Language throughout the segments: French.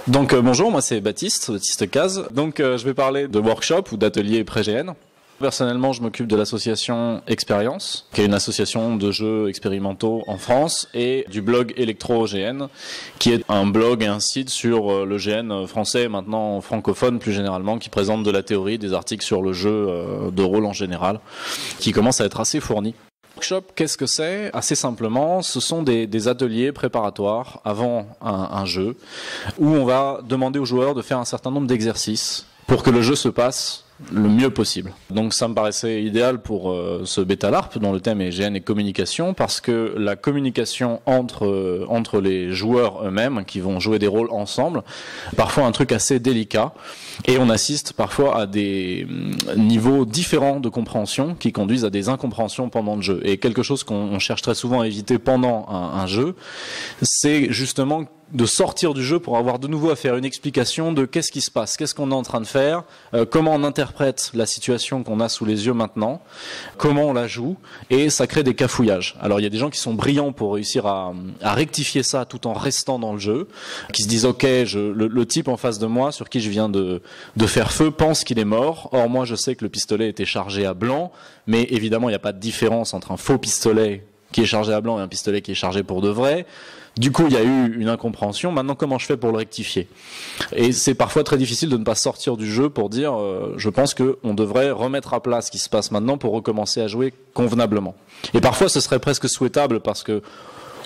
Bonjour, moi c'est Baptiste Caz. Je vais parler de workshop ou d'atelier pré-GN. Personnellement, je m'occupe de l'association Expérience, qui est une association de jeux expérimentaux en France, et du blog Electro-GN, qui est un blog et un site sur le GN français, maintenant francophone plus généralement, qui présente de la théorie, des articles sur le jeu de rôle en général, qui commence à être assez fourni. Workshop, qu'est-ce que c'est? Assez simplement, ce sont des ateliers préparatoires avant un jeu, où on va demander aux joueurs de faire un certain nombre d'exercices pour que le jeu se passe le mieux possible. Donc ça me paraissait idéal pour ce bêta-LARP dont le thème est GN et communication, parce que la communication entre les joueurs eux-mêmes qui vont jouer des rôles ensemble, parfois un truc assez délicat, et on assiste parfois à des niveaux différents de compréhension qui conduisent à des incompréhensions pendant le jeu. Et quelque chose qu'on cherche très souvent à éviter pendant un jeu, c'est justement de sortir du jeu pour avoir de nouveau à faire une explication de qu'est-ce qui se passe, qu'est-ce qu'on est en train de faire, comment on interprète la situation qu'on a sous les yeux maintenant, comment on la joue, et ça crée des cafouillages. Alors il y a des gens qui sont brillants pour réussir à rectifier ça tout en restant dans le jeu, qui se disent ok, le type en face de moi sur qui je viens de faire feu pense qu'il est mort, or moi je sais que le pistolet était chargé à blanc, mais évidemment il n'y a pas de différence entre un faux pistolet qui est chargé à blanc et un pistolet qui est chargé pour de vrai. Du coup, il y a eu une incompréhension. Maintenant, comment je fais pour le rectifier? Et c'est parfois très difficile de ne pas sortir du jeu pour dire je pense qu'on devrait remettre à plat ce qui se passe maintenant pour recommencer à jouer convenablement. Et parfois, ce serait presque souhaitable parce que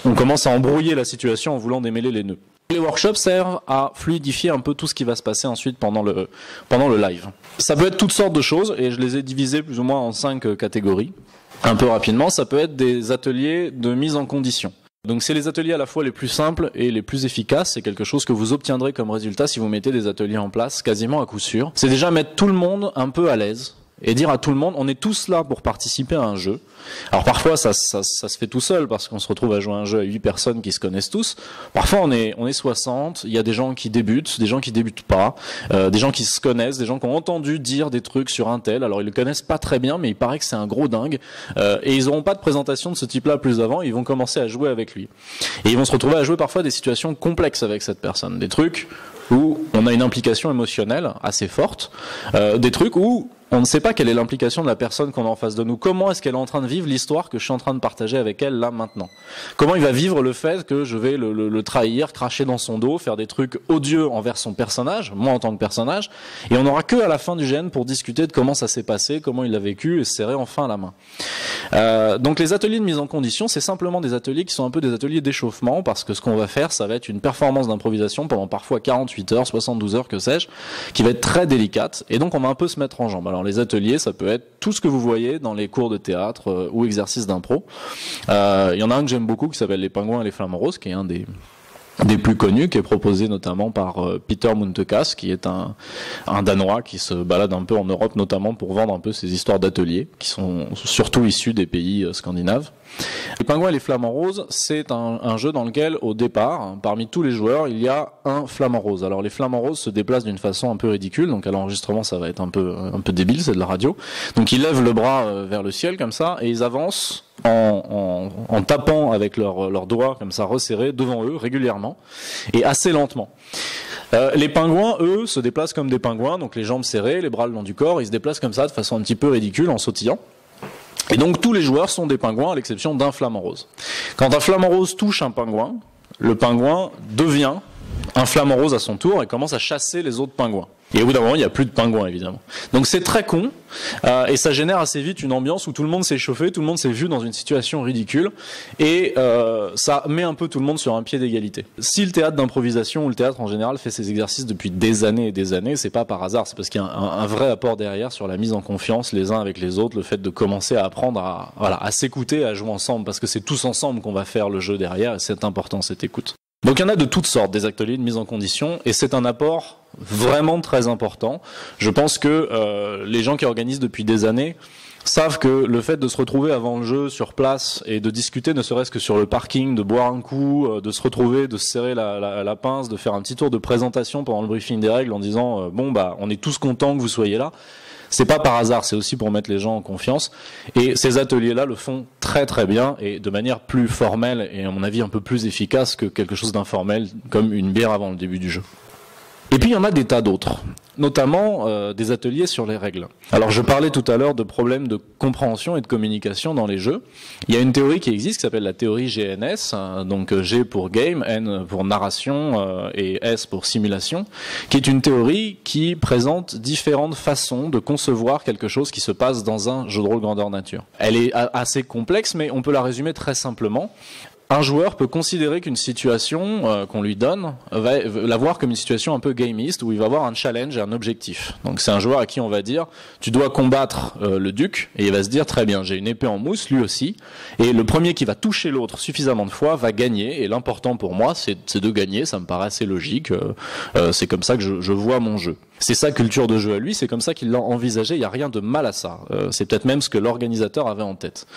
on commence à embrouiller la situation en voulant démêler les nœuds. Les workshops servent à fluidifier un peu tout ce qui va se passer ensuite pendant le live. Ça peut être toutes sortes de choses et je les ai divisées plus ou moins en 5 catégories. Un peu rapidement, ça peut être des ateliers de mise en condition. Donc c'est les ateliers à la fois les plus simples et les plus efficaces, c'est quelque chose que vous obtiendrez comme résultat si vous mettez des ateliers en place, quasiment à coup sûr. C'est déjà mettre tout le monde un peu à l'aise et dire à tout le monde, on est tous là pour participer à un jeu. Alors parfois ça se fait tout seul parce qu'on se retrouve à jouer à un jeu à 8 personnes qui se connaissent tous. Parfois on est 60, il y a des gens qui débutent, des gens qui débutent pas, des gens qui se connaissent, des gens qui ont entendu dire des trucs sur un tel, alors ils le connaissent pas très bien mais il paraît que c'est un gros dingue, et ils auront pas de présentation de ce type-là plus avant, ils vont commencer à jouer avec lui. Et ils vont se retrouver à jouer parfois des situations complexes avec cette personne, des trucs où on a une implication émotionnelle assez forte, des trucs où on ne sait pas quelle est l'implication de la personne qu'on a en face de nous. Comment est-ce qu'elle est en train de vivre l'histoire que je suis en train de partager avec elle là maintenant? Comment il va vivre le fait que je vais le trahir, cracher dans son dos, faire des trucs odieux envers son personnage, moi en tant que personnage, et on n'aura que à la fin du GN pour discuter de comment ça s'est passé, comment il l'a vécu et se serrer enfin la main. Donc les ateliers de mise en condition, c'est simplement des ateliers qui sont un peu des ateliers d'échauffement, parce que ce qu'on va faire, ça va être une performance d'improvisation pendant parfois 48 heures, 72 heures, que sais-je, qui va être très délicate, et donc on va un peu se mettre en jambe. Alors les ateliers, ça peut être tout ce que vous voyez dans les cours de théâtre ou exercices d'impro. Il y en a un que j'aime beaucoup qui s'appelle Les Pingouins et les Flamants Roses, qui est un des plus connus, qui est proposé notamment par Peter Muntekas, qui est un Danois qui se balade un peu en Europe, notamment pour vendre un peu ses histoires d'ateliers, qui sont surtout issus des pays scandinaves. Les Pingouins et les Flamants Roses, c'est un jeu dans lequel, au départ, parmi tous les joueurs, il y a un flamant rose. Alors les flamants roses se déplacent d'une façon un peu ridicule, donc à l'enregistrement ça va être un peu débile, c'est de la radio. Donc ils lèvent le bras vers le ciel comme ça, et ils avancent en tapant avec leurs doigts comme ça resserrés devant eux régulièrement, et assez lentement. Les pingouins, eux, se déplacent comme des pingouins, donc les jambes serrées, les bras le long du corps, ils se déplacent comme ça de façon un petit peu ridicule en sautillant. Et donc tous les joueurs sont des pingouins à l'exception d'un flamant rose. Quand un flamant rose touche un pingouin, le pingouin devient un flamant rose à son tour et commence à chasser les autres pingouins. Et au bout d'un moment, il n'y a plus de pingouins, évidemment. Donc c'est très con, et ça génère assez vite une ambiance où tout le monde s'est chauffé, tout le monde s'est vu dans une situation ridicule, et ça met un peu tout le monde sur un pied d'égalité. Si le théâtre d'improvisation ou le théâtre en général fait ces exercices depuis des années et des années, c'est pas par hasard, c'est parce qu'il y a un vrai apport derrière sur la mise en confiance les uns avec les autres, le fait de commencer à apprendre à s'écouter, à jouer ensemble, parce que c'est tous ensemble qu'on va faire le jeu derrière, et c'est important cette écoute. Donc il y en a de toutes sortes des ateliers de mise en condition, et c'est un apport vraiment très important. Je pense que les gens qui organisent depuis des années savent que le fait de se retrouver avant le jeu sur place et de discuter ne serait-ce que sur le parking, de boire un coup, de se retrouver, de se serrer la pince, de faire un petit tour de présentation pendant le briefing des règles en disant on est tous contents que vous soyez là. C'est pas par hasard, c'est aussi pour mettre les gens en confiance. Et ces ateliers-là le font très très bien et de manière plus formelle et à mon avis un peu plus efficace que quelque chose d'informel comme une bière avant le début du jeu. Et puis il y en a des tas d'autres, notamment des ateliers sur les règles. Alors je parlais tout à l'heure de problèmes de compréhension et de communication dans les jeux. Il y a une théorie qui existe qui s'appelle la théorie GNS, donc G pour game, N pour narration et S pour simulation, qui est une théorie qui présente différentes façons de concevoir quelque chose qui se passe dans un jeu de rôle grandeur nature. Elle est assez complexe, mais on peut la résumer très simplement. Un joueur peut considérer qu'une situation qu'on lui donne va la voir comme une situation un peu gamiste où il va avoir un challenge et un objectif. Donc c'est un joueur à qui on va dire tu dois combattre le duc et il va se dire très bien, j'ai une épée en mousse lui aussi et le premier qui va toucher l'autre suffisamment de fois va gagner et l'important pour moi c'est de gagner, ça me paraît assez logique, c'est comme ça que je vois mon jeu. C'est sa culture de jeu à lui, c'est comme ça qu'il l'a envisagé, il n'y a rien de mal à ça. C'est peut-être même ce que l'organisateur avait en tête.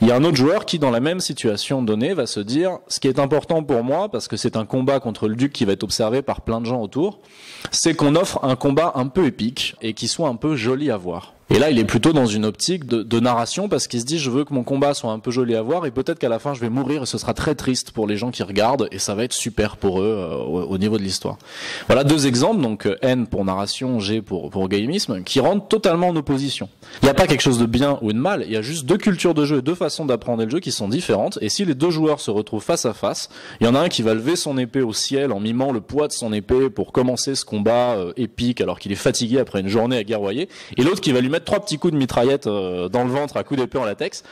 Il y a un autre joueur qui, dans la même situation donnée, va se dire ce qui est important pour moi, parce que c'est un combat contre le duc qui va être observé par plein de gens autour, c'est qu'on offre un combat un peu épique et qui soit un peu joli à voir. Et là, il est plutôt dans une optique de narration parce qu'il se dit je veux que mon combat soit un peu joli à voir et peut-être qu'à la fin je vais mourir et ce sera très triste pour les gens qui regardent et ça va être super pour eux au niveau de l'histoire. Voilà deux exemples, donc N pour narration, G pour gamisme, qui rentrent totalement en opposition. Il n'y a pas quelque chose de bien ou de mal, il y a juste deux cultures de jeu et deux façons d'apprendre le jeu qui sont différentes et si les deux joueurs se retrouvent face à face, il y en a un qui va lever son épée au ciel en mimant le poids de son épée pour commencer ce combat épique alors qu'il est fatigué après une journée à guerroyer et l'autre qui va lui mettre 3 petits coups de mitraillette dans le ventre à coups d'épée en latex.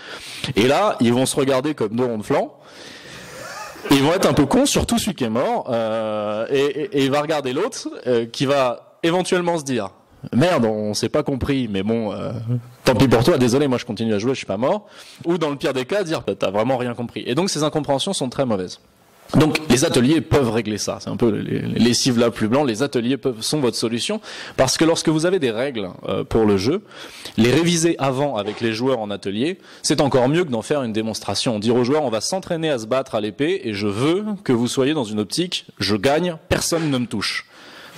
Et là, ils vont se regarder comme deux ronds de flanc. Et ils vont être un peu cons, surtout celui qui est mort. Et il va regarder l'autre qui va éventuellement se dire merde, on s'est pas compris, mais bon, tant pis pour toi, désolé, moi je continue à jouer, je suis pas mort. Ou dans le pire des cas, dire t'as vraiment rien compris. Et donc ces incompréhensions sont très mauvaises. Donc les ateliers peuvent régler ça, c'est un peu les cives là plus blancs, les ateliers sont votre solution, parce que lorsque vous avez des règles pour le jeu, les réviser avant avec les joueurs en atelier, c'est encore mieux que d'en faire une démonstration. Dire aux joueurs on va s'entraîner à se battre à l'épée et je veux que vous soyez dans une optique, je gagne, personne ne me touche.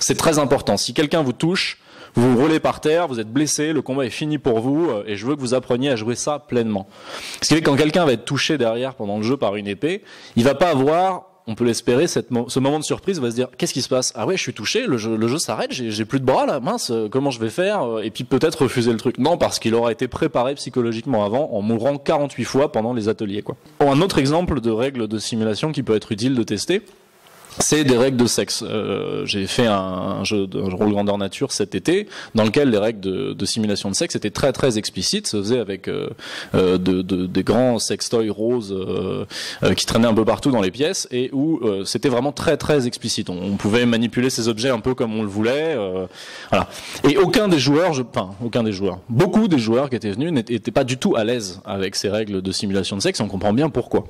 C'est très important, si quelqu'un vous touche, vous vous roulez par terre, vous êtes blessé, le combat est fini pour vous, et je veux que vous appreniez à jouer ça pleinement. Ce qui fait que quand quelqu'un va être touché derrière pendant le jeu par une épée, il va pas avoir, on peut l'espérer, ce moment de surprise, il va se dire qu'est-ce qui se passe? Ah ouais, je suis touché, le jeu s'arrête, j'ai plus de bras là, mince, comment je vais faire? Et puis peut-être refuser le truc. Non, parce qu'il aura été préparé psychologiquement avant, en mourant 48 fois pendant les ateliers, quoi. Bon, un autre exemple de règle de simulation qui peut être utile de tester, c'est des règles de sexe. J'ai fait un jeu de rôle grandeur nature cet été, dans lequel les règles de simulation de sexe étaient très très explicites. Ça se faisait avec des grands sextoys roses qui traînaient un peu partout dans les pièces et où c'était vraiment très très explicite. On pouvait manipuler ces objets un peu comme on le voulait. Voilà. Et beaucoup des joueurs qui étaient venus n'étaient pas du tout à l'aise avec ces règles de simulation de sexe. Et on comprend bien pourquoi.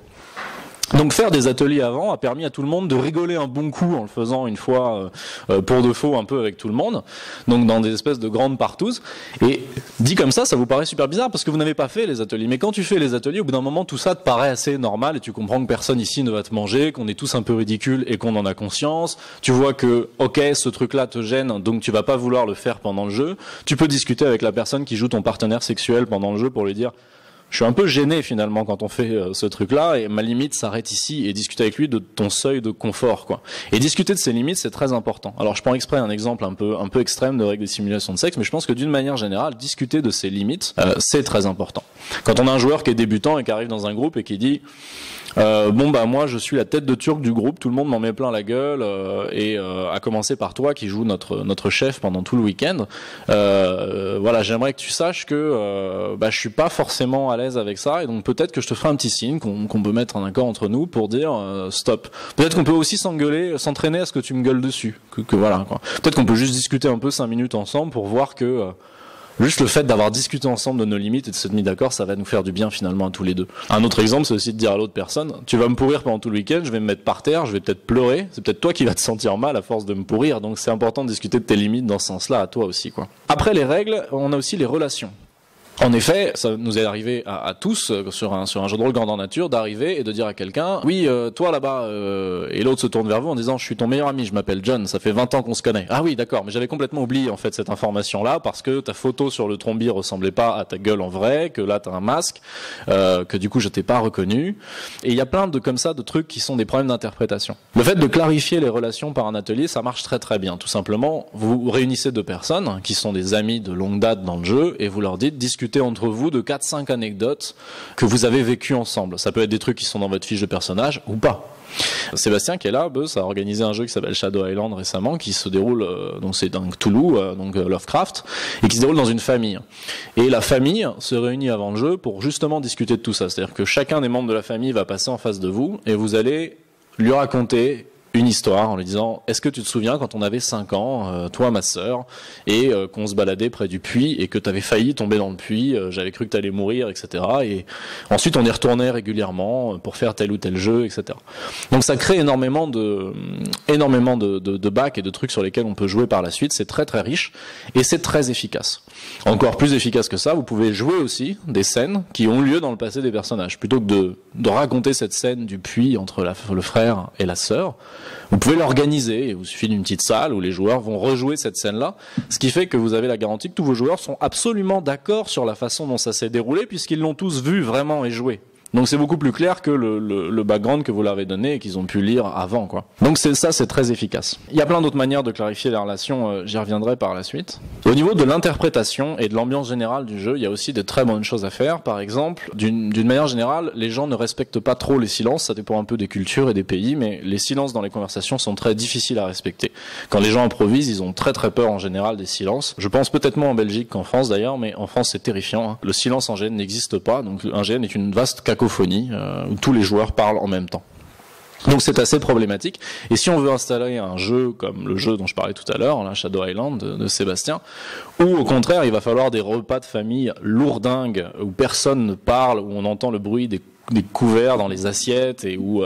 Donc faire des ateliers avant a permis à tout le monde de rigoler un bon coup en le faisant une fois pour de faux un peu avec tout le monde, donc dans des espèces de grandes partouzes. Et dit comme ça vous paraît super bizarre parce que vous n'avez pas fait les ateliers. Mais quand tu fais les ateliers, au bout d'un moment tout ça te paraît assez normal et tu comprends que personne ici ne va te manger, qu'on est tous un peu ridicules et qu'on en a conscience. Tu vois que ok, ce truc-là te gêne, donc tu vas pas vouloir le faire pendant le jeu. Tu peux discuter avec la personne qui joue ton partenaire sexuel pendant le jeu pour lui dire je suis un peu gêné finalement quand on fait ce truc-là et ma limite s'arrête ici et discuter avec lui de ton seuil de confort, quoi. Et discuter de ses limites, c'est très important. Alors je prends exprès un exemple un peu extrême de règles de simulation de sexe, mais je pense que d'une manière générale, discuter de ses limites, c'est très important. Quand on a un joueur qui est débutant et qui arrive dans un groupe et qui dit moi je suis la tête de turc du groupe, tout le monde m'en met plein la gueule et à commencer par toi qui joue notre chef pendant tout le week-end. Voilà, j'aimerais que tu saches que je suis pas forcément à l'aise avec ça et donc peut-être que je te ferai un petit signe qu'on peut mettre en accord entre nous pour dire stop. Peut-être qu'on peut aussi s'entraîner à ce que tu me gueules dessus. Que voilà, quoi. Peut-être qu'on peut juste discuter un peu 5 minutes ensemble pour voir que juste le fait d'avoir discuté ensemble de nos limites et de s'être mis d'accord, ça va nous faire du bien finalement à tous les deux. Un autre exemple, c'est aussi de dire à l'autre personne, tu vas me pourrir pendant tout le week-end, je vais me mettre par terre, je vais peut-être pleurer, c'est peut-être toi qui vas te sentir mal à force de me pourrir, donc c'est important de discuter de tes limites dans ce sens-là à toi aussi, quoi. Après les règles, on a aussi les relations. En effet, ça nous est arrivé à tous sur un jeu de rôle grandeur nature d'arriver et de dire à quelqu'un oui toi là-bas et l'autre se tourne vers vous en disant je suis ton meilleur ami, je m'appelle John, ça fait 20 ans qu'on se connaît. Ah oui d'accord, mais j'avais complètement oublié en fait cette information là parce que ta photo sur le trombi ressemblait pas à ta gueule en vrai, que là t'as un masque, que du coup je t'ai pas reconnu. Et il y a plein de comme ça de trucs qui sont des problèmes d'interprétation. Le fait de clarifier les relations par un atelier, ça marche très très bien. Tout simplement, vous réunissez deux personnes qui sont des amis de longue date dans le jeu et vous leur dites discutez entre vous de 4-5 anecdotes que vous avez vécues ensemble. Ça peut être des trucs qui sont dans votre fiche de personnage ou pas. Sébastien qui est là, a organisé un jeu qui s'appelle Shadow Island récemment, qui se déroule, donc c'est dans Cthulhu, donc Lovecraft, et qui se déroule dans une famille. Et la famille se réunit avant le jeu pour justement discuter de tout ça. C'est-à-dire que chacun des membres de la famille va passer en face de vous et vous allez lui raconter une histoire en lui disant est-ce que tu te souviens quand on avait 5 ans, toi ma sœur, et qu'on se baladait près du puits et que tu avais failli tomber dans le puits, j'avais cru que tu allais mourir, etc. Et ensuite on y retournait régulièrement pour faire tel ou tel jeu, etc. Donc ça crée énormément de bacs et de trucs sur lesquels on peut jouer par la suite. C'est très très riche et c'est très efficace. Encore plus efficace que ça, vous pouvez jouer aussi des scènes qui ont lieu dans le passé des personnages. Plutôt que de raconter cette scène du puits entre le frère et la sœur, vous pouvez l'organiser. Il vous suffit d'une petite salle où les joueurs vont rejouer cette scène-là, ce qui fait que vous avez la garantie que tous vos joueurs sont absolument d'accord sur la façon dont ça s'est déroulé puisqu'ils l'ont tous vu vraiment et joué. Donc c'est beaucoup plus clair que le background que vous leur avez donné et qu'ils ont pu lire avant, quoi. Donc c'est très efficace. Il y a plein d'autres manières de clarifier les relations, j'y reviendrai par la suite. Au niveau de l'interprétation et de l'ambiance générale du jeu, il y a aussi des très bonnes choses à faire. Par exemple, d'une manière générale, les gens ne respectent pas trop les silences, ça dépend un peu des cultures et des pays, mais les silences dans les conversations sont très difficiles à respecter. Quand les gens improvisent, ils ont très très peur en général des silences. Je pense peut-être moins en Belgique qu'en France d'ailleurs, mais en France c'est terrifiant, hein. Le silence en GN n'existe pas, donc un GN est une vaste cacophonie où tous les joueurs parlent en même temps. Donc c'est assez problématique. Et si on veut installer un jeu comme le jeu dont je parlais tout à l'heure, là, Shadow Island de Sébastien, ou au contraire il va falloir des repas de famille lourdingues où personne ne parle, où on entend le bruit des couverts dans les assiettes et où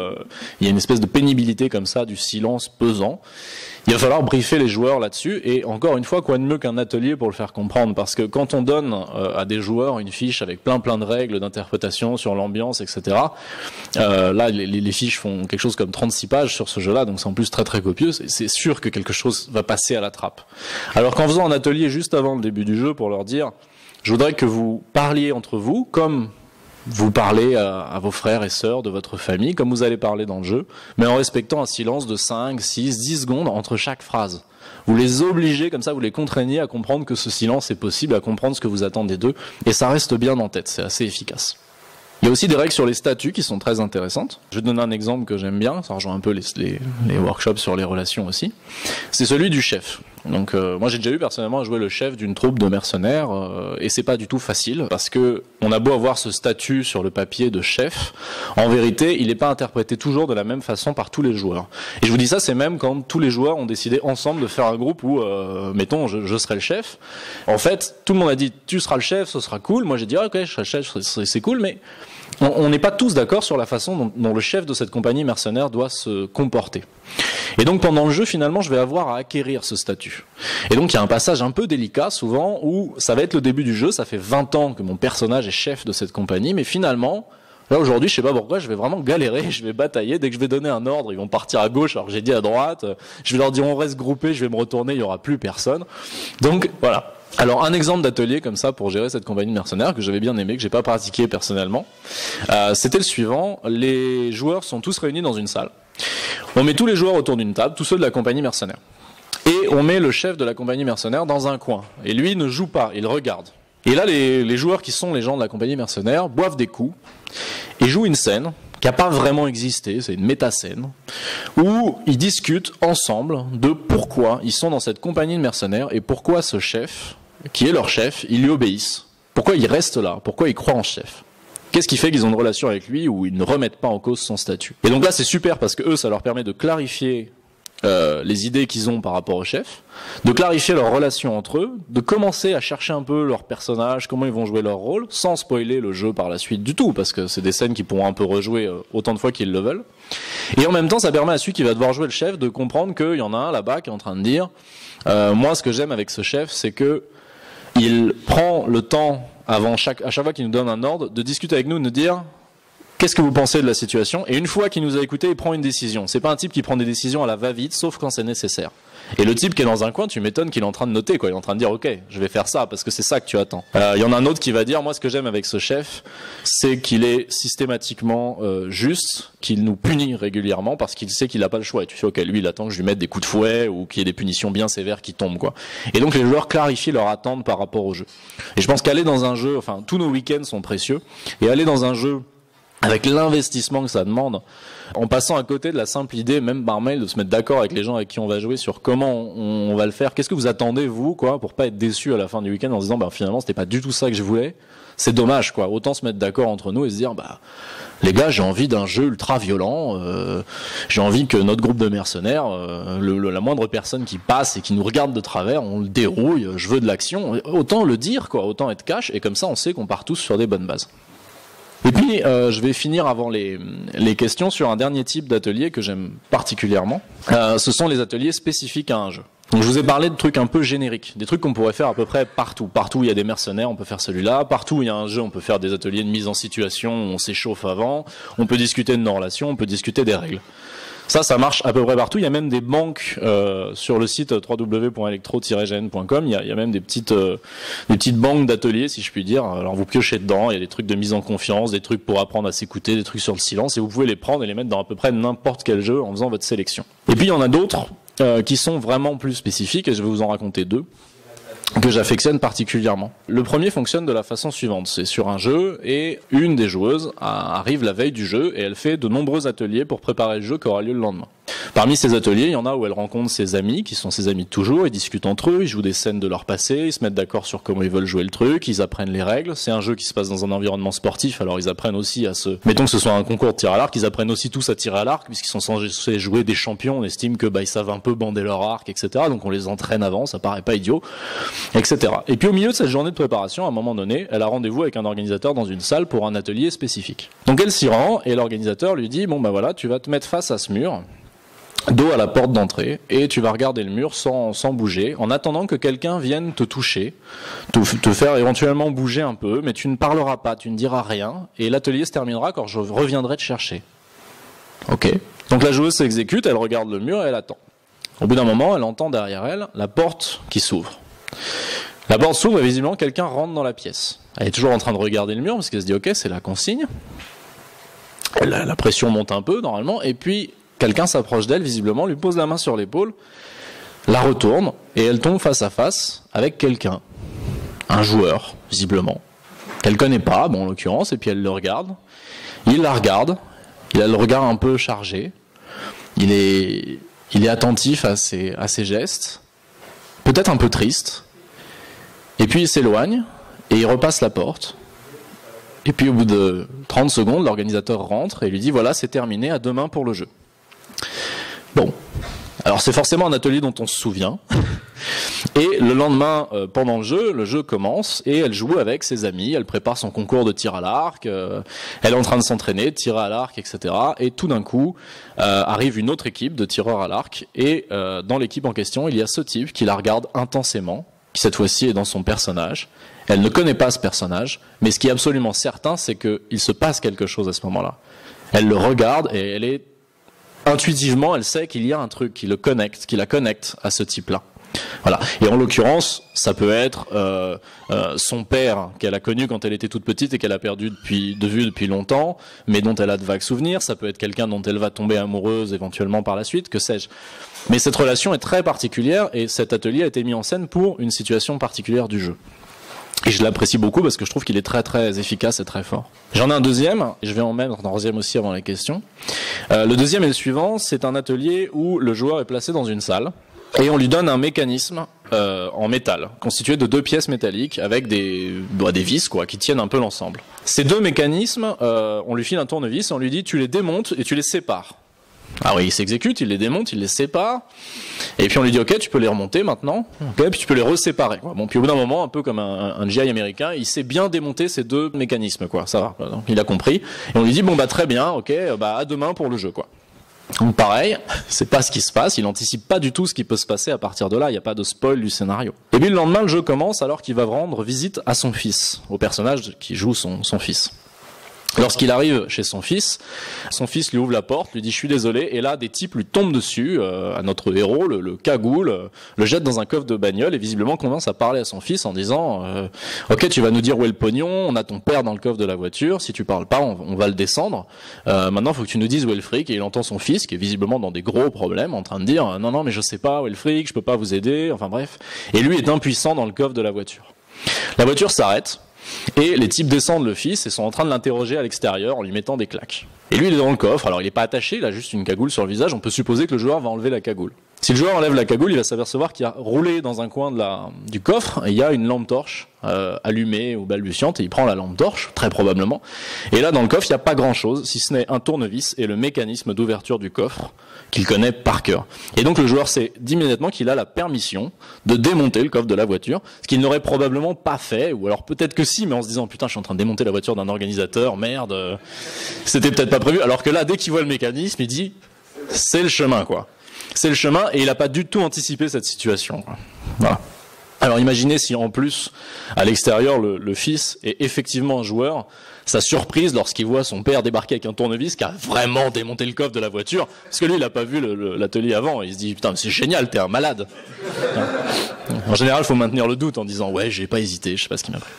il y a une espèce de pénibilité comme ça, du silence pesant. Il va falloir briefer les joueurs là-dessus et encore une fois, quoi de mieux qu'un atelier pour le faire comprendre, parce que quand on donne à des joueurs une fiche avec plein de règles d'interprétation sur l'ambiance, etc. Là, les fiches font quelque chose comme 36 pages sur ce jeu-là, donc c'est en plus très très copieux. C'est sûr que quelque chose va passer à la trappe. Alors qu'en faisant un atelier juste avant le début du jeu pour leur dire, je voudrais que vous parliez entre vous comme vous parlez à vos frères et sœurs de votre famille, comme vous allez parler dans le jeu, mais en respectant un silence de 5, 6, 10 secondes entre chaque phrase. Vous les obligez, comme ça, vous les contraignez à comprendre que ce silence est possible, à comprendre ce que vous attendez d'eux, et ça reste bien en tête, c'est assez efficace. Il y a aussi des règles sur les statuts qui sont très intéressantes. Je vais donner un exemple que j'aime bien, ça rejoint un peu les workshops sur les relations aussi. C'est celui du chef. Donc moi j'ai déjà eu personnellement à jouer le chef d'une troupe de mercenaires et c'est pas du tout facile parce que on a beau avoir ce statut sur le papier de chef, en vérité il n'est pas interprété toujours de la même façon par tous les joueurs. Et je vous dis ça, c'est même quand tous les joueurs ont décidé ensemble de faire un groupe où mettons je serai le chef. En fait tout le monde a dit tu seras le chef, ce sera cool. Moi j'ai dit ok je serai le chef, c'est cool, mais on n'est pas tous d'accord sur la façon dont le chef de cette compagnie mercenaire doit se comporter. Et donc pendant le jeu, finalement, je vais avoir à acquérir ce statut. Et donc il y a un passage un peu délicat souvent où ça va être le début du jeu, ça fait 20 ans que mon personnage est chef de cette compagnie, mais finalement, là aujourd'hui, je sais pas pourquoi, je vais vraiment galérer, je vais batailler, dès que je vais donner un ordre, ils vont partir à gauche alors que j'ai dit à droite, je vais leur dire on reste groupés, je vais me retourner, il y aura plus personne. Donc voilà. Alors un exemple d'atelier comme ça pour gérer cette compagnie de mercenaires que j'avais bien aimé, que j'ai pas pratiqué personnellement, c'était le suivant. Les joueurs sont tous réunis dans une salle. On met tous les joueurs autour d'une table, tous ceux de la compagnie mercenaire. Et on met le chef de la compagnie mercenaire dans un coin. Et lui ne joue pas, il regarde. Et là les joueurs qui sont les gens de la compagnie mercenaire boivent des coups et jouent une scène qui n'a pas vraiment existé, c'est une méta-scène, où ils discutent ensemble de pourquoi ils sont dans cette compagnie de mercenaires et pourquoi ce chef, qui est leur chef, ils lui obéissent. Pourquoi ils restent là, pourquoi ils croient en ce chef. Qu'est-ce qui fait qu'ils ont une relation avec lui où ils ne remettent pas en cause son statut. Et donc là c'est super parce que eux ça leur permet de clarifier les idées qu'ils ont par rapport au chef, de clarifier leur relation entre eux, de commencer à chercher un peu leur personnage, comment ils vont jouer leur rôle, sans spoiler le jeu par la suite du tout, parce que c'est des scènes qu'ils pourront un peu rejouer autant de fois qu'ils le veulent. Et en même temps, ça permet à celui qui va devoir jouer le chef de comprendre qu'il y en a un là-bas qui est en train de dire moi ce que j'aime avec ce chef, c'est que il prend le temps à chaque fois qu'il nous donne un ordre, de discuter avec nous, de nous dire qu'est-ce que vous pensez de la situation. Et une fois qu'il nous a écouté, il prend une décision. C'est pas un type qui prend des décisions à la va-vite, sauf quand c'est nécessaire. Et le type qui est dans un coin, tu m'étonnes qu'il est en train de noter, quoi. Il est en train de dire, ok, je vais faire ça parce que c'est ça que tu attends. Il y en a un autre qui va dire, moi, ce que j'aime avec ce chef, c'est qu'il est systématiquement juste, qu'il nous punit régulièrement parce qu'il sait qu'il n'a pas le choix. Et tu fais, ok, lui, il attend que je lui mette des coups de fouet ou qu'il y ait des punitions bien sévères qui tombent, quoi. Et donc les joueurs clarifient leur attente par rapport au jeu. Et je pense qu'aller dans un jeu, enfin, tous nos week-ends sont précieux, et aller dans un jeu avec l'investissement que ça demande, en passant à côté de la simple idée, même par mail, de se mettre d'accord avec les gens avec qui on va jouer sur comment on va le faire. Qu'est-ce que vous attendez, vous, quoi, pour pas être déçu à la fin du week-end en se disant, finalement, c'était pas du tout ça que je voulais. C'est dommage, quoi. Autant se mettre d'accord entre nous et se dire, les gars, j'ai envie d'un jeu ultra violent, j'ai envie que notre groupe de mercenaires, la moindre personne qui passe et qui nous regarde de travers, on le dérouille, je veux de l'action. Autant le dire, quoi, autant être cash, et comme ça, on sait qu'on part tous sur des bonnes bases. Et puis, je vais finir avant les questions sur un dernier type d'atelier que j'aime particulièrement. Ce sont les ateliers spécifiques à un jeu. Donc, je vous ai parlé de trucs un peu génériques, des trucs qu'on pourrait faire à peu près partout. Partout où il y a des mercenaires, on peut faire celui-là. Partout où il y a un jeu, on peut faire des ateliers de mise en situation où on s'échauffe avant. On peut discuter de nos relations, on peut discuter des règles. Ça marche à peu près partout. Il y a même des banques sur le site www.electro-gn.com. Il y a même des petites banques d'ateliers, si je puis dire. Alors vous piochez dedans. Il y a des trucs de mise en confiance, des trucs pour apprendre à s'écouter, des trucs sur le silence. Et vous pouvez les prendre et les mettre dans à peu près n'importe quel jeu en faisant votre sélection. Et puis il y en a d'autres qui sont vraiment plus spécifiques. Et je vais vous en raconter deux que j'affectionne particulièrement. Le premier fonctionne de la façon suivante. C'est sur un jeu et une des joueuses arrive la veille du jeu et elle fait de nombreux ateliers pour préparer le jeu qui aura lieu le lendemain. Parmi ces ateliers, il y en a où elle rencontre ses amis, qui sont ses amis de toujours, ils discutent entre eux, ils jouent des scènes de leur passé, ils se mettent d'accord sur comment ils veulent jouer le truc, ils apprennent les règles. C'est un jeu qui se passe dans un environnement sportif, alors ils apprennent aussi mettons que ce soit un concours de tir à l'arc, ils apprennent aussi tous à tirer à l'arc, puisqu'ils sont censés jouer des champions, on estime que ils savent un peu bander leur arc, etc. Donc on les entraîne avant, ça paraît pas idiot, etc. Et puis au milieu de cette journée de préparation, à un moment donné, elle a rendez-vous avec un organisateur dans une salle pour un atelier spécifique. Donc elle s'y rend, et l'organisateur lui dit, voilà, tu vas te mettre face à ce mur, dos à la porte d'entrée, et tu vas regarder le mur sans bouger, en attendant que quelqu'un vienne te toucher, te faire éventuellement bouger un peu, mais tu ne parleras pas, tu ne diras rien, et l'atelier se terminera quand je reviendrai te chercher. Ok. Donc la joueuse s'exécute, elle regarde le mur et elle attend. Au bout d'un moment, elle entend derrière elle la porte qui s'ouvre. La porte s'ouvre et visiblement quelqu'un rentre dans la pièce. Elle est toujours en train de regarder le mur parce qu'elle se dit ok, c'est la consigne. La pression monte un peu normalement, et puis quelqu'un s'approche d'elle, visiblement, lui pose la main sur l'épaule, la retourne, et elle tombe face à face avec quelqu'un. Un joueur, visiblement. Qu'elle connaît pas, en l'occurrence, et puis elle le regarde. Il la regarde, il a le regard un peu chargé. Il est attentif à ses gestes, peut-être un peu triste. Et puis il s'éloigne, et il repasse la porte. Et puis au bout de 30 secondes, l'organisateur rentre et lui dit « Voilà, c'est terminé, à demain pour le jeu ». Bon, alors c'est forcément un atelier dont on se souvient. Et le lendemain, pendant le jeu commence et elle joue avec ses amis, elle prépare son concours de tir à l'arc, elle est en train de s'entraîner, de tirer à l'arc, etc. Et tout d'un coup, arrive une autre équipe de tireurs à l'arc et dans l'équipe en question, il y a ce type qui la regarde intensément, qui cette fois-ci est dans son personnage. Elle ne connaît pas ce personnage, mais ce qui est absolument certain, c'est qu'il se passe quelque chose à ce moment-là. Elle le regarde et intuitivement, elle sait qu'il y a un truc qui la connecte à ce type-là. Voilà. Et en l'occurrence, ça peut être son père qu'elle a connu quand elle était toute petite et qu'elle a perdu de vue depuis longtemps, mais dont elle a de vagues souvenirs. Ça peut être quelqu'un dont elle va tomber amoureuse éventuellement par la suite, que sais-je. Mais cette relation est très particulière et cet atelier a été mis en scène pour une situation particulière du jeu. Et je l'apprécie beaucoup parce que je trouve qu'il est très très efficace et très fort. J'en ai un deuxième, et je vais en mettre un deuxième aussi avant les questions. Le deuxième est le suivant, c'est un atelier où le joueur est placé dans une salle et on lui donne un mécanisme en métal, constitué de 2 pièces métalliques avec des vis qui tiennent un peu l'ensemble. Ces 2 mécanismes, on lui file un tournevis et on lui dit tu les démontes et tu les sépares. Ah oui, il s'exécute, il les démonte, il les sépare, et puis on lui dit ok, tu peux les remonter maintenant, okay, puis tu peux les reséparer. Bon, puis au bout d'un moment, un peu comme un GI américain, il sait bien démonter ces 2 mécanismes, ça va. Donc, il a compris. Et on lui dit bon très bien, ok, à demain pour le jeu, Donc pareil, c'est pas ce qui se passe, il anticipe pas du tout ce qui peut se passer à partir de là, il n'y a pas de spoil du scénario. Et puis le lendemain, le jeu commence alors qu'il va rendre visite à son fils, au personnage qui joue son fils. Lorsqu'il arrive chez son fils lui ouvre la porte, lui dit « je suis désolé », et là des types lui tombent dessus, à notre héros, le cagoule, le jette dans un coffre de bagnole et visiblement commence à parler à son fils en disant « ok, tu vas nous dire où est le pognon, on a ton père dans le coffre de la voiture, si tu parles pas, on va le descendre, maintenant il faut que tu nous dises où est le fric », et il entend son fils qui est visiblement dans des gros problèmes en train de dire « non mais je sais pas où est le fric, je peux pas vous aider », enfin bref, et lui est impuissant dans le coffre de la voiture. La voiture s'arrête. Et les types descendent le fils et sont en train de l'interroger à l'extérieur en lui mettant des claques. Et lui il est dans le coffre, alors il n'est pas attaché, il a juste une cagoule sur le visage, on peut supposer que le joueur va enlever la cagoule. Si le joueur enlève la cagoule, il va s'apercevoir qu'il y a roulé dans un coin du coffre, et il y a une lampe torche allumée ou balbutiante, et il prend la lampe torche, très probablement. Et là dans le coffre, il n'y a pas grand chose, si ce n'est un tournevis et le mécanisme d'ouverture du coffre, qu'il connaît par cœur. Et donc le joueur sait immédiatement qu'il a la permission de démonter le coffre de la voiture, ce qu'il n'aurait probablement pas fait, ou alors peut-être que si, mais en se disant putain je suis en train de démonter la voiture d'un organisateur, merde, c'était peut-être pas prévu, alors que là dès qu'il voit le mécanisme, il dit c'est le chemin quoi. C'est le chemin et il n'a pas du tout anticipé cette situation. Voilà. Alors imaginez si en plus, à l'extérieur, le fils est effectivement un joueur, sa surprise lorsqu'il voit son père débarquer avec un tournevis qui a vraiment démonté le coffre de la voiture, parce que lui il n'a pas vu l'atelier avant, il se dit putain c'est génial, t'es un malade. En général il faut maintenir le doute en disant ouais j'ai pas hésité, je sais pas ce qui m'a pris.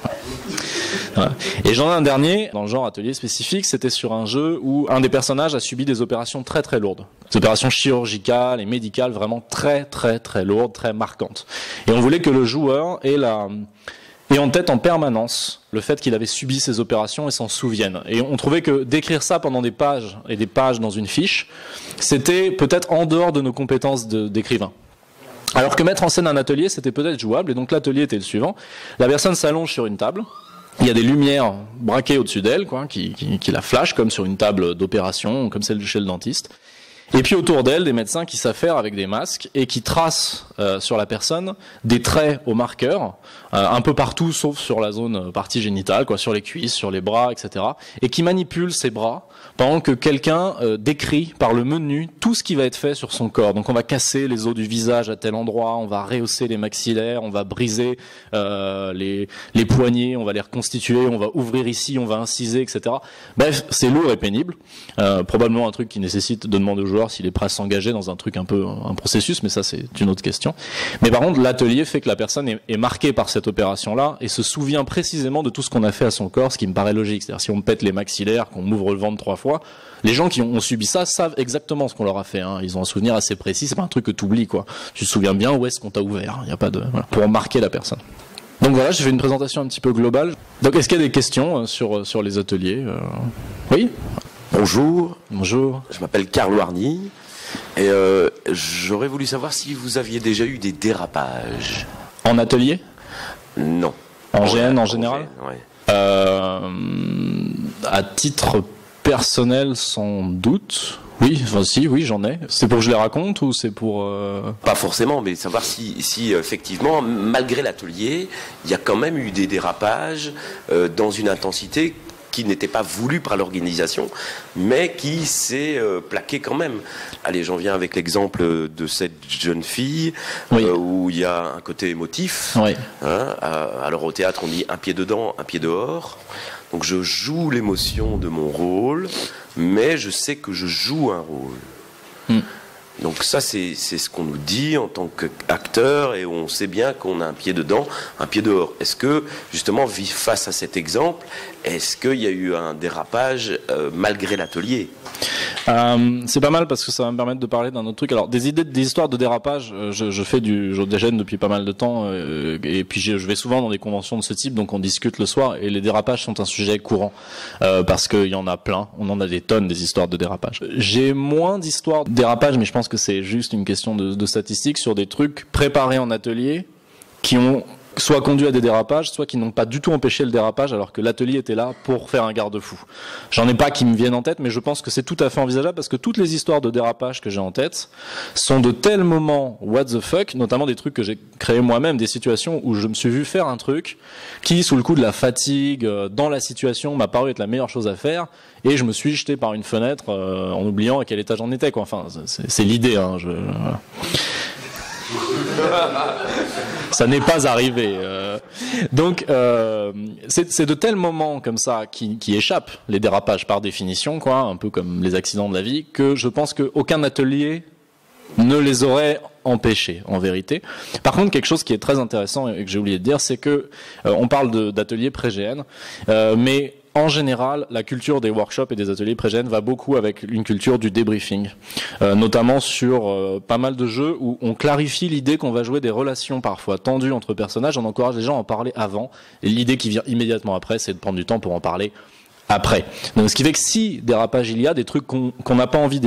Voilà. Et j'en ai un dernier, dans le genre atelier spécifique, c'était sur un jeu où un des personnages a subi des opérations très très lourdes. Des opérations chirurgicales et médicales vraiment très très très lourdes, très marquantes. Et on voulait que le joueur ait en tête en permanence le fait qu'il avait subi ces opérations et s'en souvienne. Et on trouvait que d'écrire ça pendant des pages et des pages dans une fiche, c'était peut-être en dehors de nos compétences d'écrivain. Alors que mettre en scène un atelier, c'était peut-être jouable, et donc l'atelier était le suivant. La personne s'allonge sur une table, il y a des lumières braquées au-dessus d'elle, quoi, qui la flashent comme sur une table d'opération, comme celle chez le dentiste. Et puis autour d'elle, des médecins qui s'affairent avec des masques et qui tracent sur la personne des traits au marqueur, un peu partout sauf sur la zone partie génitale, quoi, sur les cuisses, sur les bras, etc. Et qui manipulent ses bras pendant que quelqu'un décrit par le menu tout ce qui va être fait sur son corps. Donc on va casser les os du visage à tel endroit, on va rehausser les maxillaires, on va briser les poignets, on va les reconstituer, on va ouvrir ici, on va inciser, etc. Bref, c'est lourd et pénible. Probablement un truc qui nécessite de demander au joueur s'il est prêt à s'engager dans un truc un peu un processus, mais ça c'est une autre question. Mais par contre, l'atelier fait que la personne est marquée par cette opération-là et se souvient précisément de tout ce qu'on a fait à son corps, ce qui me paraît logique. C'est-à-dire si on me pète les maxillaires, qu'on m'ouvre le ventre 3 fois, les gens qui ont subi ça savent exactement ce qu'on leur a fait. Hein. Ils ont un souvenir assez précis. C'est pas un truc que tu oublies, quoi. Tu te souviens bien où est-ce qu'on t'a ouvert. Il y a pas de voilà, pour marquer la personne. Donc voilà, j'ai fait une présentation un petit peu globale. Donc est-ce qu'il y a des questions sur les ateliers Oui. Bonjour. Bonjour. Je m'appelle Carlo Arni et j'aurais voulu savoir si vous aviez déjà eu des dérapages. En atelier? Non. En GN en général? Ouais. À titre personnel, sans doute. Oui, enfin si, oui, j'en ai. C'est pour que je les raconte ou c'est pour... Pas forcément, mais savoir si effectivement, malgré l'atelier, il y a quand même eu des dérapages dans une intensité qui n'était pas voulu par l'organisation, mais qui s'est plaqué quand même. Allez, j'en viens avec l'exemple de cette jeune fille, oui. Où il y a un côté émotif. Oui. Hein, alors au théâtre, on dit un pied dedans, un pied dehors. Donc je joue l'émotion de mon rôle, mais je sais que je joue un rôle. Donc ça, c'est ce qu'on nous dit en tant qu'acteur, et on sait bien qu'on a un pied dedans, un pied dehors. Est-ce que, justement, face à cet exemple, est-ce qu'il y a eu un dérapage malgré l'atelier ? C'est pas mal parce que ça va me permettre de parler d'un autre truc. Alors des histoires de dérapage, je fais du jeu des gènes depuis pas mal de temps et puis je vais souvent dans des conventions de ce type, donc on discute le soir et les dérapages sont un sujet courant parce qu'il y en a plein, on en a des tonnes des histoires de dérapage. J'ai moins d'histoires de dérapage, mais je pense que c'est juste une question de statistiques sur des trucs préparés en atelier qui ont soit conduit à des dérapages, soit qui n'ont pas du tout empêché le dérapage, alors que l'atelier était là pour faire un garde-fou. J'en ai pas qui me viennent en tête, mais je pense que c'est tout à fait envisageable, parce que toutes les histoires de dérapage que j'ai en tête sont de tels moments what the fuck, notamment des trucs que j'ai créés moi-même, des situations où je me suis vu faire un truc qui, sous le coup de la fatigue, dans la situation, m'a paru être la meilleure chose à faire, et je me suis jeté par une fenêtre en oubliant à quel étage j'en étais, quoi. Enfin, c'est l'idée, hein. Voilà. Ça n'est pas arrivé. Donc, c'est de tels moments comme ça qui échappent les dérapages par définition, quoi, un peu comme les accidents de la vie, que je pense qu'aucun atelier ne les aurait empêchés, en vérité. Par contre, quelque chose qui est très intéressant et que j'ai oublié de dire, c'est que on parle d'ateliers pré-GN, mais en général, la culture des workshops et des ateliers pré-GN va beaucoup avec une culture du débriefing, notamment sur pas mal de jeux où on clarifie l'idée qu'on va jouer des relations parfois tendues entre personnages. On encourage les gens à en parler avant, et l'idée qui vient immédiatement après, c'est de prendre du temps pour en parler après. Donc, ce qui fait que si dérapage il y a, des trucs qu'on n'a pas envie,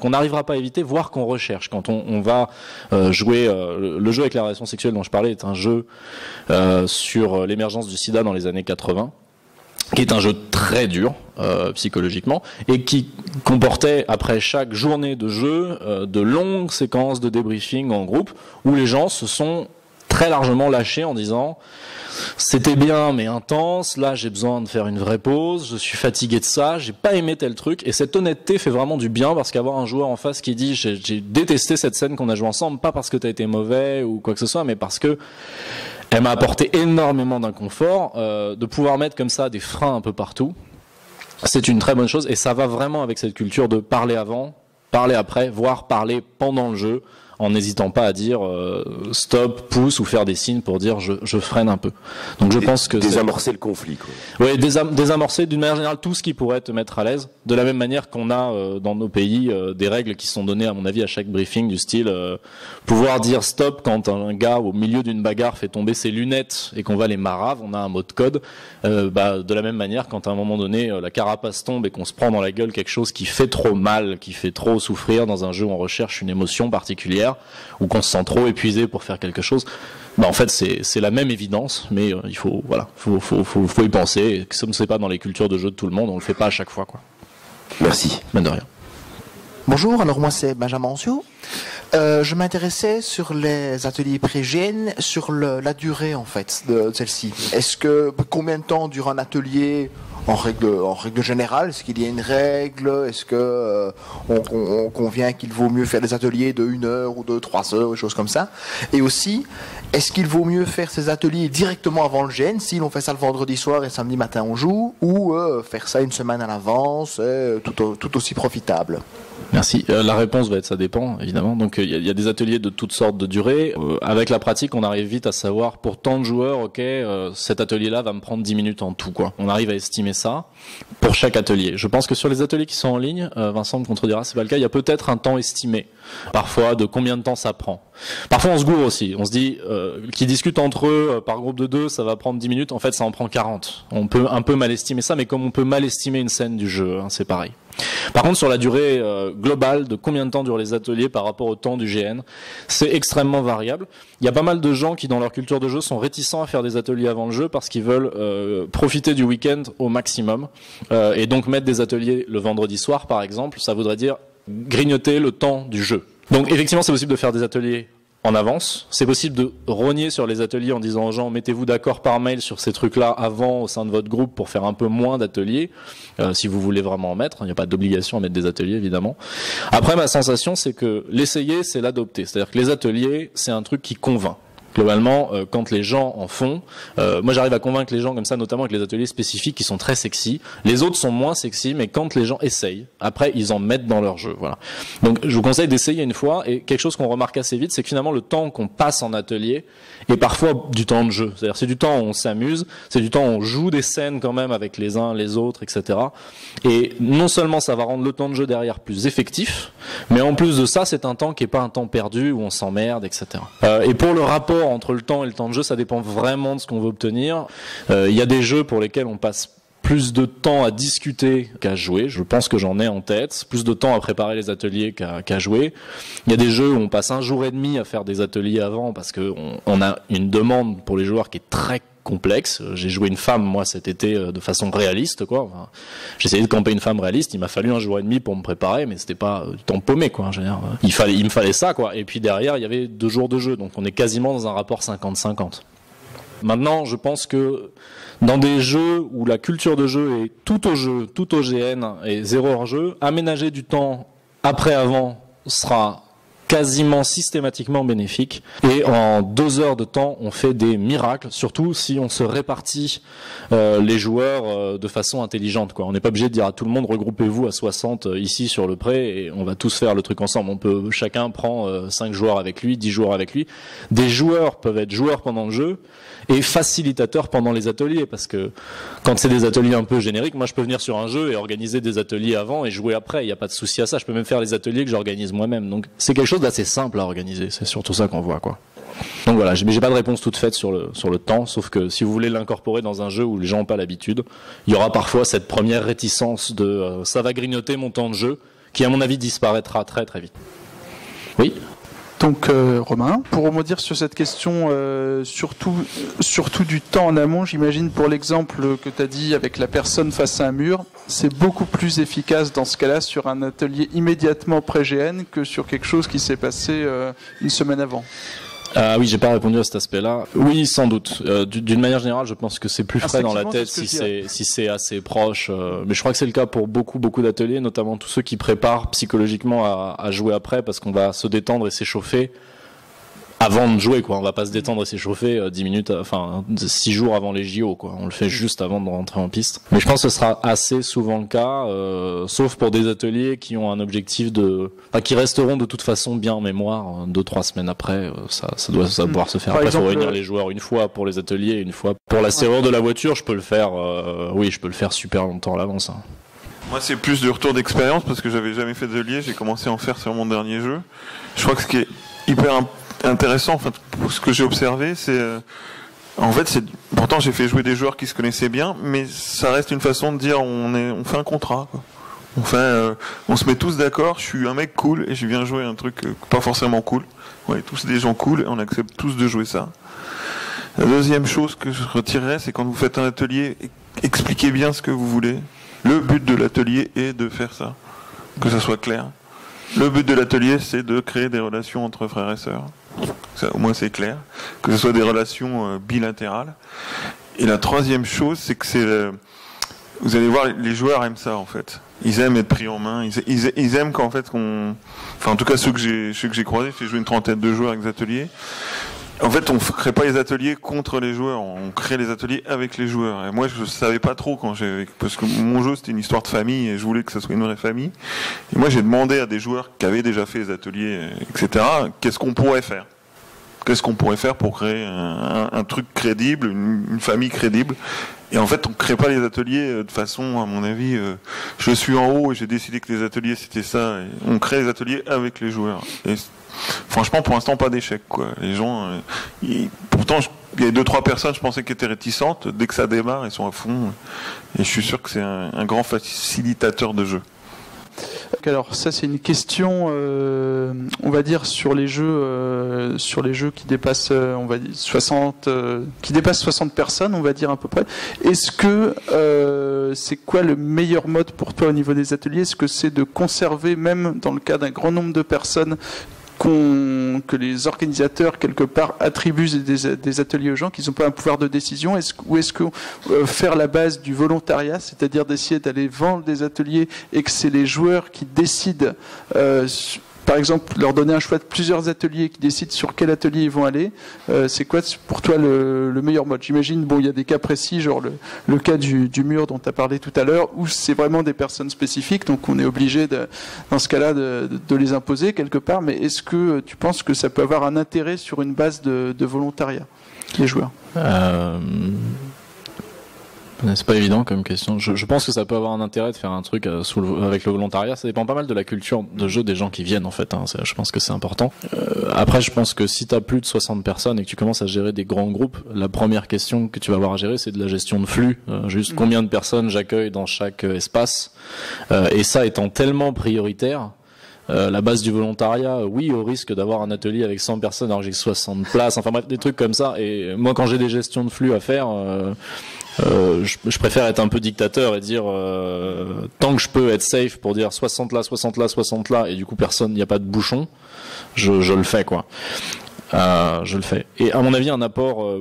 qu'on n'arrivera pas à éviter, voire qu'on recherche quand on va jouer le jeu avec la relation sexuelle dont je parlais est un jeu sur l'émergence du sida dans les années 80. Qui est un jeu très dur psychologiquement et qui comportait après chaque journée de jeu de longues séquences de débriefing en groupe où les gens se sont très largement lâchés en disant c'était bien mais intense, là j'ai besoin de faire une vraie pause, je suis fatigué de ça, j'ai pas aimé tel truc, et cette honnêteté fait vraiment du bien, parce qu'avoir un joueur en face qui dit j'ai détesté cette scène qu'on a jouée ensemble, pas parce que t'as été mauvais ou quoi que ce soit, mais parce que elle m'a apporté énormément d'inconfort, de pouvoir mettre comme ça des freins un peu partout. C'est une très bonne chose, et ça va vraiment avec cette culture de parler avant, parler après, voire parler pendant le jeu, en n'hésitant pas à dire stop, pousse, ou faire des signes pour dire je freine un peu. Donc je pense que désamorcer le conflit, quoi. Oui, désamorcer d'une manière générale tout ce qui pourrait te mettre à l'aise, de la même manière qu'on a dans nos pays des règles qui sont données à mon avis à chaque briefing, du style pouvoir dire stop quand un gars au milieu d'une bagarre fait tomber ses lunettes et qu'on va les marave, on a un mot de code. De la même manière, quand à un moment donné la carapace tombe et qu'on se prend dans la gueule quelque chose qui fait trop mal, qui fait trop souffrir dans un jeu où on recherche une émotion particulière, ou qu'on se sent trop épuisé pour faire quelque chose, en fait c'est la même évidence, mais il faut y penser, et comme c'est pas dans les cultures de jeu de tout le monde, on le fait pas à chaque fois, quoi. Merci. De rien. Bonjour, alors moi c'est Benjamin Anciot. Je m'intéressais sur les ateliers pré-GN, sur la durée en fait de celle-ci. Combien de temps dure un atelier en règle générale? Est-ce qu'il y a une règle? Est-ce que on convient qu'il vaut mieux faire des ateliers de 1 heure ou de 3 heures, des choses comme ça? Et aussi, est-ce qu'il vaut mieux faire ces ateliers directement avant le GN, si l'on fait ça le vendredi soir et samedi matin on joue, ou faire ça une semaine à l'avance, tout aussi profitable? Merci. La réponse va être ça dépend, évidemment. Donc il y a des ateliers de toutes sortes de durées. Avec la pratique, on arrive vite à savoir pour tant de joueurs, ok, cet atelier-là va me prendre 10 minutes en tout, quoi. On arrive à estimer ça pour chaque atelier. Je pense que sur les ateliers qui sont en ligne, Vincent me contredira, c'est pas le cas, il y a peut-être un temps estimé, parfois, de combien de temps ça prend. Parfois on se gourre aussi, on se dit qu'ils discutent entre eux par groupe de 2, ça va prendre 10 minutes, en fait ça en prend 40. On peut un peu mal estimer ça, mais comme on peut mal estimer une scène du jeu, hein, c'est pareil. Par contre, sur la durée globale de combien de temps durent les ateliers par rapport au temps du GN, c'est extrêmement variable. Il y a pas mal de gens qui, dans leur culture de jeu, sont réticents à faire des ateliers avant le jeu parce qu'ils veulent profiter du week-end au maximum. Et donc mettre des ateliers le vendredi soir, par exemple, ça voudrait dire grignoter le temps du jeu. Donc effectivement, c'est possible de faire des ateliers en avance. C'est possible de rogner sur les ateliers en disant aux gens mettez-vous d'accord par mail sur ces trucs-là avant au sein de votre groupe pour faire un peu moins d'ateliers, si vous voulez vraiment en mettre. Il n'y a pas d'obligation à mettre des ateliers, évidemment. Après, ma sensation, c'est que l'essayer, c'est l'adopter. C'est-à-dire que les ateliers, c'est un truc qui convainc. Globalement, quand les gens en font, moi j'arrive à convaincre les gens comme ça, notamment avec les ateliers spécifiques qui sont très sexy. Les autres sont moins sexy, mais quand les gens essayent, après ils en mettent dans leur jeu. Voilà. Donc je vous conseille d'essayer une fois, et quelque chose qu'on remarque assez vite, c'est que finalement le temps qu'on passe en atelier est parfois du temps de jeu. C'est-à-dire c'est du temps où on s'amuse, c'est du temps où on joue des scènes quand même avec les uns, les autres, etc. Et non seulement ça va rendre le temps de jeu derrière plus effectif, mais en plus de ça, c'est un temps qui est pas un temps perdu où on s'emmerde, etc. Et pour le rapport entre le temps et le temps de jeu, ça dépend vraiment de ce qu'on veut obtenir. Il y a des jeux pour lesquels on passe plus de temps à discuter qu'à jouer. Je pense que j'en ai en tête. Plus de temps à préparer les ateliers qu'à jouer. Il y a des jeux où on passe 1 jour et demi à faire des ateliers avant parce que on a une demande pour les joueurs qui est très complexe. J'ai joué une femme, moi, cet été, de façon réaliste, quoi. Enfin, j'ai essayé de camper une femme réaliste. Il m'a fallu 1 jour et demi pour me préparer, mais c'était pas du temps paumé, quoi. Je veux dire, il me fallait ça, quoi. Et puis derrière, il y avait 2 jours de jeu. Donc on est quasiment dans un rapport 50-50. Maintenant, je pense que dans des jeux où la culture de jeu est tout au jeu, tout au GN et 0 hors jeu, aménager du temps après-avant sera quasiment systématiquement bénéfique. Et en 2 heures de temps, on fait des miracles, surtout si on se répartit les joueurs de façon intelligente, quoi. On n'est pas obligé de dire à tout le monde regroupez-vous à 60 ici sur le pré et on va tous faire le truc ensemble. Chacun prend 5 joueurs avec lui, 10 joueurs avec lui. Des joueurs peuvent être joueurs pendant le jeu et facilitateurs pendant les ateliers, parce que quand c'est des ateliers un peu génériques, moi je peux venir sur un jeu et organiser des ateliers avant et jouer après, il n'y a pas de souci à ça. Je peux même faire les ateliers que j'organise moi-même. Donc c'est quelque chose d'assez simple à organiser, c'est surtout ça qu'on voit, quoi. Donc voilà, j'ai pas de réponse toute faite sur le temps, sauf que si vous voulez l'incorporer dans un jeu où les gens n'ont pas l'habitude, il y aura parfois cette première réticence de ça va grignoter mon temps de jeu, qui à mon avis disparaîtra très très vite. Oui. Donc Romain, pour rebondir sur cette question, surtout du temps en amont, j'imagine pour l'exemple que tu as dit avec la personne face à un mur, c'est beaucoup plus efficace dans ce cas-là sur un atelier immédiatement pré-GN que sur quelque chose qui s'est passé 1 semaine avant. Oui, j'ai pas répondu à cet aspect-là. Oui, sans doute. D'une manière générale, je pense que c'est plus frais dans la tête si c'est assez proche. Mais je crois que c'est le cas pour beaucoup d'ateliers, notamment tous ceux qui préparent psychologiquement à jouer après, parce qu'on va se détendre et s'échauffer avant de jouer, quoi. On va pas se détendre et s'échauffer 10 minutes, 6 jours avant les JO, quoi. On le fait juste avant de rentrer en piste. Mais je pense que ce sera assez souvent le cas, sauf pour des ateliers qui ont un objectif qui resteront de toute façon bien en mémoire 2-3 semaines après. Ça doit pouvoir se faire. Après, il faut réunir les joueurs une fois pour les ateliers, une fois pour la serrure de la voiture. Je peux le faire, je peux le faire super longtemps à l'avance, hein. Moi, c'est plus de retour d'expérience parce que j'avais jamais fait d'atelier. J'ai commencé à en faire sur mon dernier jeu. Je crois que ce qui est hyper intéressant, enfin, pour ce que j'ai observé, c'est pourtant j'ai fait jouer des joueurs qui se connaissaient bien, mais ça reste une façon de dire on fait un contrat, quoi. On se met tous d'accord, je suis un mec cool et je viens jouer un truc pas forcément cool. Ouais, tous des gens cool et on accepte tous de jouer ça. La deuxième chose que je retirerais, c'est quand vous faites un atelier, expliquez bien ce que vous voulez. Le but de l'atelier est de faire ça, que ça soit clair. Le but de l'atelier, c'est de créer des relations entre frères et sœurs. Ça, au moins, c'est clair. Que ce soit des relations bilatérales. Et la troisième chose, c'est que vous allez voir, les joueurs aiment ça, en fait. Ils aiment être pris en main. Ils aiment qu'en fait, en tout cas, ceux que j'ai croisés, j'ai joué une 30aine de joueurs avec des ateliers. En fait, on ne crée pas les ateliers contre les joueurs, on crée les ateliers avec les joueurs. Et moi, je savais pas trop parce que mon jeu, c'était une histoire de famille et je voulais que ça soit une vraie famille. Et moi, j'ai demandé à des joueurs qui avaient déjà fait les ateliers, etc., qu'est-ce qu'on pourrait faire? Qu'est-ce qu'on pourrait faire pour créer un truc crédible, une famille crédible? Et en fait, on ne crée pas les ateliers de façon, à mon avis, je suis en haut et j'ai décidé que les ateliers, c'était ça. Et on crée les ateliers avec les joueurs. Et franchement, pour l'instant, pas d'échec, quoi. Les gens, pourtant, il y a 2-3 personnes, je pensais, qui étaient réticentes. Dès que ça démarre, ils sont à fond. Et je suis sûr que c'est un grand facilitateur de jeu. Alors ça, c'est une question, on va dire, sur les jeux qui dépassent, on va dire 60 personnes, on va dire à peu près. Est-ce que c'est quoi le meilleur mode pour toi au niveau des ateliers? Est-ce que c'est de conserver, même dans le cas d'un grand nombre de personnes, que les organisateurs quelque part attribuent des ateliers aux gens qui n'ont pas un pouvoir de décision, ou est-ce que faire la base du volontariat, c'est-à-dire d'essayer d'aller vendre des ateliers et que c'est les joueurs qui décident, par exemple leur donner un choix de plusieurs ateliers, qui décident sur quel atelier ils vont aller, c'est quoi pour toi le meilleur mode? J'imagine, bon, il y a des cas précis, genre le cas du mur dont tu as parlé tout à l'heure, où c'est vraiment des personnes spécifiques, donc on est obligé dans ce cas-là de les imposer quelque part, mais est-ce que tu penses que ça peut avoir un intérêt sur une base de volontariat, les joueurs? C'est pas évident comme question. Je pense que ça peut avoir un intérêt de faire un truc avec le volontariat. Ça dépend pas mal de la culture de jeu des gens qui viennent en fait. Hein. Je pense que c'est important. Après, je pense que si t'as plus de 60 personnes et que tu commences à gérer des grands groupes, la première question que tu vas avoir à gérer, c'est de la gestion de flux. Juste combien de personnes j'accueille dans chaque espace. Et ça étant tellement prioritaire, la base du volontariat, oui, au risque d'avoir un atelier avec 100 personnes alors que j'ai 60 places. Enfin bref, des trucs comme ça. Et moi, quand j'ai des gestions de flux à faire, je préfère être un peu dictateur et dire tant que je peux être safe pour dire 60 là, 60 là, 60 là, et du coup personne, il n'y a pas de bouchon, je le fais quoi. Je le fais. Et à mon avis, un apport,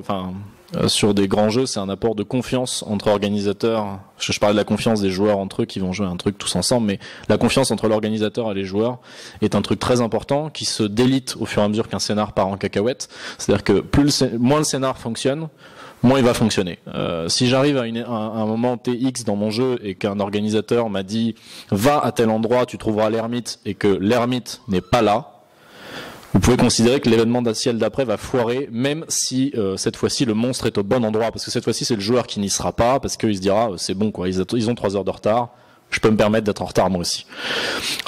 sur des grands jeux, c'est un apport de confiance entre organisateurs. Je parlais de la confiance des joueurs entre eux qui vont jouer un truc tous ensemble, mais la confiance entre l'organisateur et les joueurs est un truc très important qui se délite au fur et à mesure qu'un scénar part en cacahuète. C'est-à-dire que moins le scénar fonctionne, moins il va fonctionner. Si j'arrive à un moment TX dans mon jeu et qu'un organisateur m'a dit va à tel endroit, tu trouveras l'ermite, et que l'ermite n'est pas là, vous pouvez considérer que l'événement ciel d'après va foirer, même si cette fois-ci le monstre est au bon endroit, parce que cette fois-ci c'est le joueur qui n'y sera pas, parce qu'il se dira c'est bon quoi, ils ont 3 heures de retard, je peux me permettre d'être en retard moi aussi.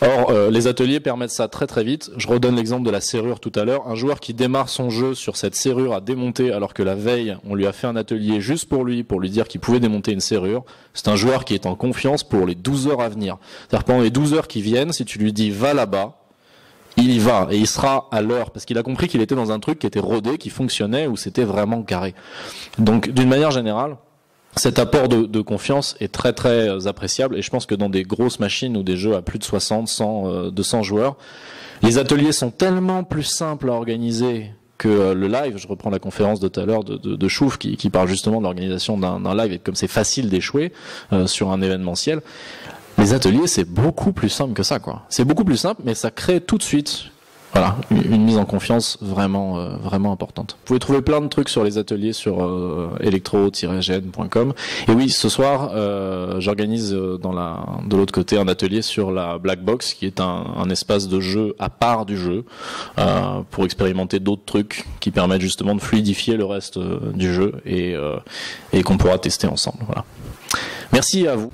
Or les ateliers permettent ça très très vite. Je redonne l'exemple de la serrure tout à l'heure. Un joueur qui démarre son jeu sur cette serrure à démonter, alors que la veille on lui a fait un atelier juste pour lui dire qu'il pouvait démonter une serrure, c'est un joueur qui est en confiance pour les 12 heures à venir. C'est-à-dire pendant les 12 heures qui viennent, si tu lui dis va là-bas, il y va et il sera à l'heure parce qu'il a compris qu'il était dans un truc qui était rodé, qui fonctionnait, où c'était vraiment carré. Donc d'une manière générale, cet apport de confiance est très très appréciable, et je pense que dans des grosses machines ou des jeux à plus de 60, 100, 200 joueurs, les ateliers sont tellement plus simples à organiser que le live. Je reprends la conférence de tout à l'heure de Chouf qui parle justement de l'organisation d'un live et comme c'est facile d'échouer sur un événementiel. Les ateliers, c'est beaucoup plus simple que ça, quoi. C'est beaucoup plus simple, mais ça crée tout de suite, voilà, une mise en confiance vraiment, vraiment importante. Vous pouvez trouver plein de trucs sur les ateliers sur electro-gn.com. Et oui, ce soir, j'organise de l'autre côté un atelier sur la Black Box, qui est un espace de jeu à part du jeu, pour expérimenter d'autres trucs qui permettent justement de fluidifier le reste du jeu et qu'on pourra tester ensemble. Voilà. Merci à vous.